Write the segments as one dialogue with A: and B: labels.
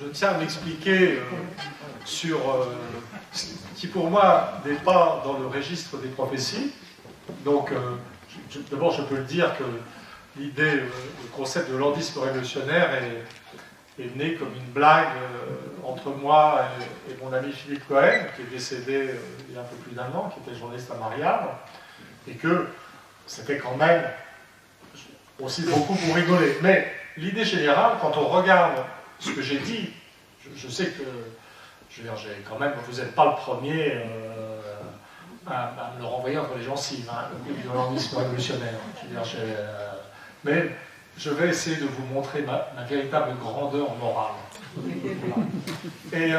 A: je tiens à m'expliquer sur ce qui pour moi n'est pas dans le registre des prophéties. Donc, d'abord, je peux le dire que l'idée, le concept de hollandisme révolutionnaire est né comme une blague entre moi et mon ami Philippe Cohen, qui est décédé il y a un peu plus d'un an, qui était journaliste à Marianne, et que c'était quand même aussi beaucoup pour rigoler. Mais l'idée générale, quand on regarde ce que j'ai dit, je sais que, je veux dire, quand même, vous n'êtes pas le premier à me le renvoyer entre les gencives, hein, le hollandisme révolutionnaire. Je veux dire, mais je vais essayer de vous montrer ma véritable grandeur morale. Et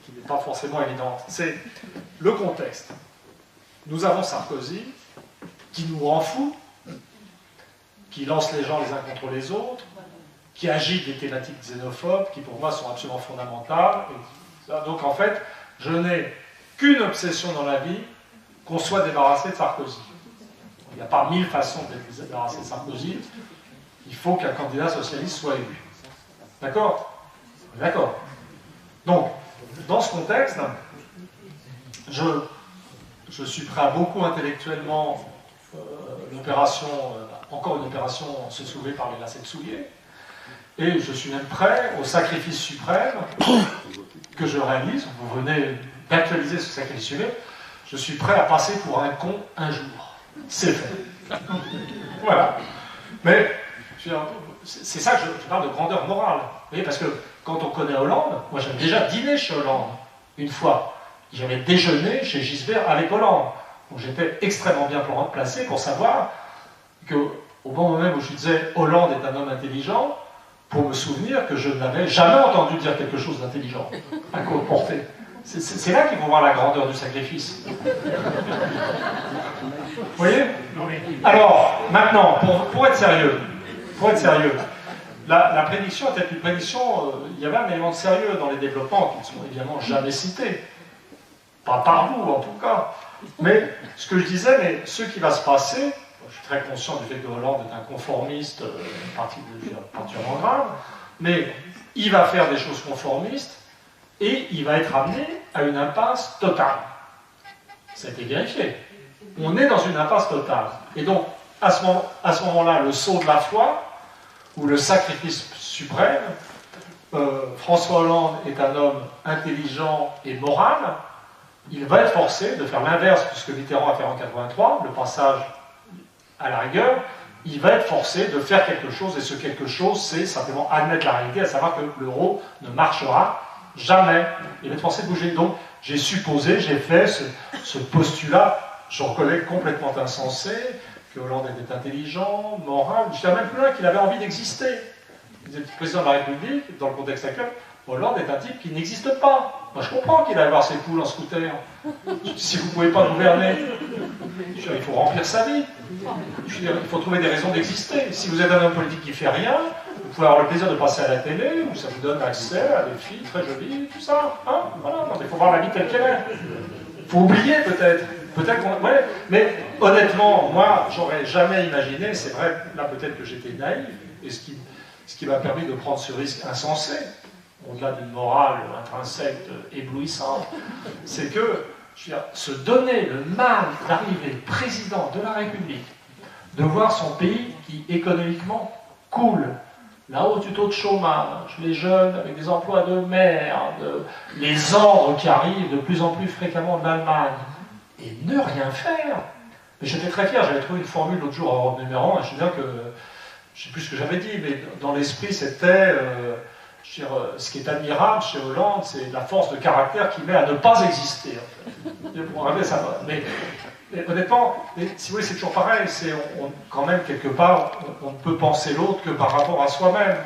A: qui n'est pas forcément évidente. C'est le contexte. Nous avons Sarkozy, qui nous rend fous, qui lance les gens les uns contre les autres, qui agite des thématiques xénophobes, qui pour moi sont absolument fondamentales. Donc en fait, je n'ai qu'une obsession dans la vie, qu'on soit débarrassé de Sarkozy. Il n'y a pas 1000 façons d'être débarrassé de Sarkozy. Il faut qu'un candidat socialiste soit élu. D'accord? D'accord. Donc, dans ce contexte, je suis prêt à beaucoup intellectuellement l'opération, encore une opération se soulever par les lacets de souliers, et je suis même prêt au sacrifice suprême que je réalise. Vous venez d'actualiser ce sacrifice suprême. Je suis prêt à passer pour un con un jour. C'est fait. Voilà. Mais c'est ça que je parle de grandeur morale. Vous voyez, parce que quand on connaît Hollande, moi j'avais déjà dîné chez Hollande une fois. J'avais déjeuné chez Gisbert avec Hollande. Donc j'étais extrêmement bien placé pour savoir qu'au moment même où je disais Hollande est un homme intelligent, pour me souvenir que je n'avais jamais entendu dire quelque chose d'intelligent à porter. C'est là qu'il faut voir la grandeur du sacrifice. Vous voyez? Alors, maintenant, pour être sérieux, la prédiction était une prédiction, il y avait un élément de sérieux dans les développements qui ne sont évidemment jamais cités. Pas par vous, en tout cas. Mais ce que je disais, mais ce qui va se passer, je suis très conscient du fait que Hollande est un conformiste, particulièrement grave, mais il va faire des choses conformistes et il va être amené à une impasse totale. Ça a été vérifié. On est dans une impasse totale. Et donc, à ce moment-là, le saut de la foi, ou le sacrifice suprême, François Hollande est un homme intelligent et moral, il va être forcé de faire l'inverse de ce que Mitterrand a fait en 1983, le passage à la rigueur. Il va être forcé de faire quelque chose, et ce quelque chose, c'est simplement admettre la réalité, à savoir que l'euro ne marchera jamais. Il va être forcé de bouger. Donc, j'ai supposé, j'ai fait ce postulat, je reconnais complètement insensé, que Hollande était intelligent, moral, je dirais même plus loin qu'il avait envie d'exister. Vous êtes président de la République, dans le contexte actuel, Hollande est un type qui n'existe pas. Moi, je comprends qu'il aille voir ses poules en scooter. Si vous ne pouvez pas gouverner, il faut remplir sa vie. Il faut trouver des raisons d'exister. Si vous êtes un homme politique qui ne fait rien, vous pouvez avoir le plaisir de passer à la télé, où ça vous donne accès à des filles très jolies, tout ça. Hein, voilà. Il faut voir la vie telle qu'elle est. Il faut oublier peut-être. Ouais, mais honnêtement, moi, j'aurais jamais imaginé, c'est vrai, là peut-être que j'étais naïf, et ce qui m'a permis de prendre ce risque insensé, au-delà d'une morale intrinsèque éblouissante, c'est que, je veux dire, se donner le mal d'arriver président de la République, de voir son pays qui économiquement coule, la hausse du taux de chômage, les jeunes avec des emplois de merde, les ordres qui arrivent de plus en plus fréquemment de l'Allemagne, et ne rien faire. Mais j'étais très fier, j'avais trouvé une formule l'autre jour à Europe numéro 1, et je veux dire que, je ne sais plus ce que j'avais dit, mais dans l'esprit c'était, ce qui est admirable chez Hollande, c'est la force de caractère qu'il met à ne pas exister, en fait. Pour arriver, ça va. Mais honnêtement, si vous voulez, c'est toujours pareil, quand même, quelque part, on ne peut penser l'autre que par rapport à soi-même.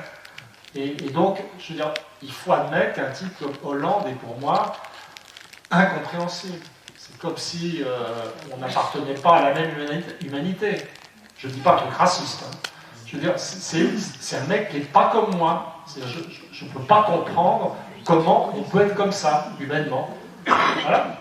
A: Et donc, je veux dire, il faut admettre qu'un type comme Hollande est pour moi incompréhensible. C'est comme si on n'appartenait pas à la même humanité. Je ne dis pas un truc raciste. Hein. Je veux dire, c'est un mec qui n'est pas comme moi. Je ne peux pas comprendre comment il peut être comme ça, humainement. Voilà.